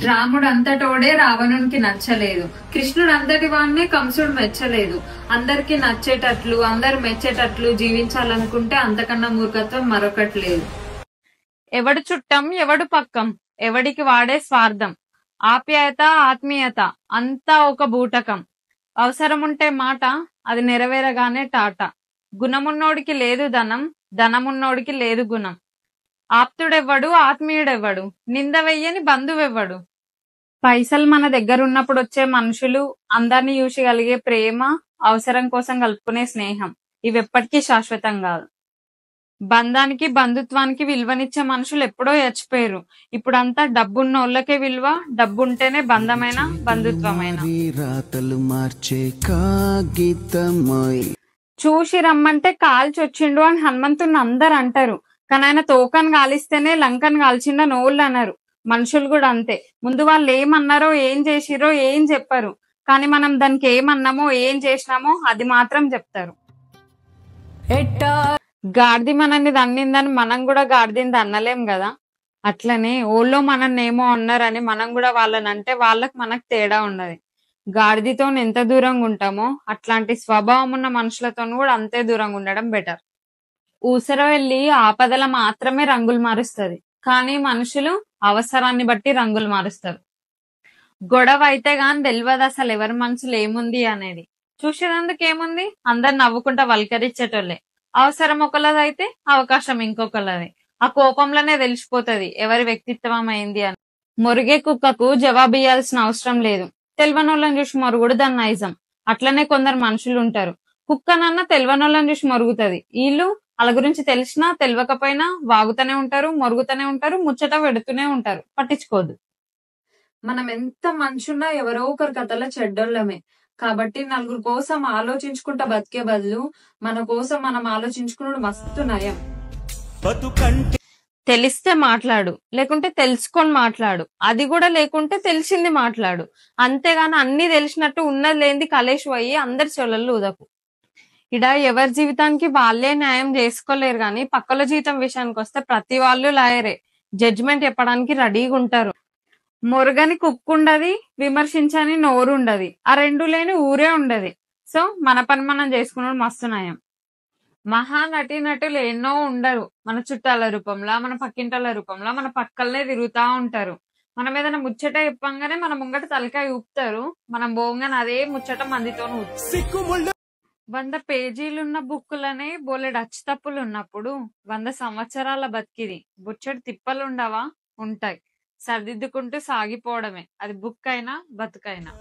రాముడు అంతటోడే రావణునికి నచ్చలేదు, కృష్ణుడు అంతటి వాడినే కంసుడు మెచ్చలేదు. అందరికి నచ్చేటట్లు అందరు మెచ్చేటట్లు జీవించాలనుకుంటే అంతకన్నా మూర్ఖత్వం మరొకటి లేదు. ఎవడు చుట్టం ఎవడు పక్కం, ఎవడికి వాడే స్వార్థం, ఆప్యాయత ఆత్మీయత అంతా ఒక బూటకం. అవసరముంటే మాట, అది నెరవేరగానే టాట. గుణమున్నోడికి లేదు ధనం, ధనమున్నోడికి లేదు గుణం. ఆప్తుడెవ్వడు ఆత్మీయుడెవ్వడు, నింద వెయ్యని బంధువెవ్వడు. పైసలు మన దగ్గర ఉన్నప్పుడు వచ్చే మనుషులు, అందరిని చూసి ప్రేమ, అవసరం కోసం కలుపుకునే స్నేహం ఇవెప్పటికీ శాశ్వతం కాదు. బంధానికి బంధుత్వానికి విలువనిచ్చే మనుషులు ఎప్పుడో చచ్చిపోయారు. ఇప్పుడంతా డబ్బున్నోళ్ళకే విలువ, డబ్బుంటేనే బంధమైన బంధుత్వమైన. చూసి రమ్మంటే కాల్చొచ్చిండు అని హనుమంతుని అందరు అంటారు, కానీ ఆయన తోకను కాలిస్తేనే లంకను కాల్చిండని ఓళ్ళు అన్నారు. మనుషులు కూడా అంతే, ముందు వాళ్ళు ఏమన్నారో ఏం చేసిరో ఏం చెప్పరు, కానీ మనం దానికి ఏమన్నామో ఏం చేసినామో అది మాత్రం చెప్తారు. గాడిది మనల్ని దన్నిందని మనం కూడా గాడిదని దన్నలేం కదా. అట్లనే ఓళ్ళో మనల్ని ఏమో అన్నారని మనం కూడా వాళ్ళని అంటే వాళ్ళకి మనకు తేడా ఉన్నది. గాడిదితో ఎంత దూరంగా ఉంటామో అట్లాంటి స్వభావం ఉన్న మనుషులతో కూడా అంతే దూరంగా ఉండడం బెటర్. ఊసర వెళ్ళి ఆపదల మాత్రమే రంగులు మారుస్తుంది, కానీ మనుషులు అవసరాన్ని బట్టి రంగులు మారుస్తారు. గొడవ అయితే గాని తెలియదు అసలు ఎవరి మనసులో ఏముంది అనేది. చూసేదందుకు ఏముంది, అందరు నవ్వుకుంటా వల్కరించేటోళ్ళే. అవసరం ఒకళ్ళదైతే అవకాశం ఇంకొకళ్ళది. ఆ కోపంలోనే తెలిసిపోతుంది ఎవరి వ్యక్తిత్వం అయింది అని. మొరిగే కుక్కకు జవాబు ఇయ్యాల్సిన అవసరం లేదు, తెల్వనోళ్ళని చూసి మొరుగుడు దాని నైజం. అట్లనే కొందరు మనుషులు ఉంటారు, కుక్కనన్నా తెల్వనోళ్ళని చూసి మొరుగుతుంది. వీళ్ళు వాళ్ళ గురించి తెలిసినా తెలియకపోయినా వాగుతూనే ఉంటారు, మొరుగుతూనే ఉంటారు, ముచ్చట పెడుతూనే ఉంటారు, పట్టించుకోదు. మనం ఎంత మనుషున్నా ఎవరో ఒకరి కథలో చెడ్డోళ్ళమే. కాబట్టి నలుగురు కోసం ఆలోచించుకుంటా బతికే బదులు మన కోసం మనం ఆలోచించుకున్నాడు మస్తు నయం. తెలిస్తే మాట్లాడు, లేకుంటే తెలుసుకొని మాట్లాడు, అది కూడా లేకుంటే తెలిసింది మాట్లాడు. అంతేగాని అన్ని తెలిసినట్టు ఉన్నది లేనిది కలేష్ అయ్యి అందరి చెవులలో ఊదకు. ఇడ ఎవరి జీవితానికి వాళ్ళే న్యాయం చేసుకోలేరు, గాని పక్కల జీవితం విషయానికి వస్తే ప్రతి వాళ్ళు లాయరే, జడ్జిమెంట్ చెప్పడానికి రెడీగా ఉంటారు. మొరగని కుక్కుండది, విమర్శించని నోరు ఉండది, ఆ రెండు లేని ఊరే ఉండది. సో మన పని మనం చేసుకున్నాడు మస్తు నయం. మహానటి నటులు ఎన్నో ఉండరు, మన చుట్టాల రూపంలో, మన పక్కింటల రూపంలో మన పక్కలనే తిరుగుతా ఉంటారు. మనం ఏదైనా ముచ్చట చెప్పంగానే మన ముంగట తలకాయ ఊపుతారు, మనం పోగానే అదే ముచ్చట మందితో 100 పేజీలున్న బుక్కులనే బోలెడు అచ్చుతప్పులు ఉన్నప్పుడు 100 సంవత్సరాల బతికిది బుచ్చడు తిప్పలుండవా? ఉంటాయి. సరిదిద్దుకుంటూ సాగిపోవడమే, అది బుక్ అయినా బతుకైనా.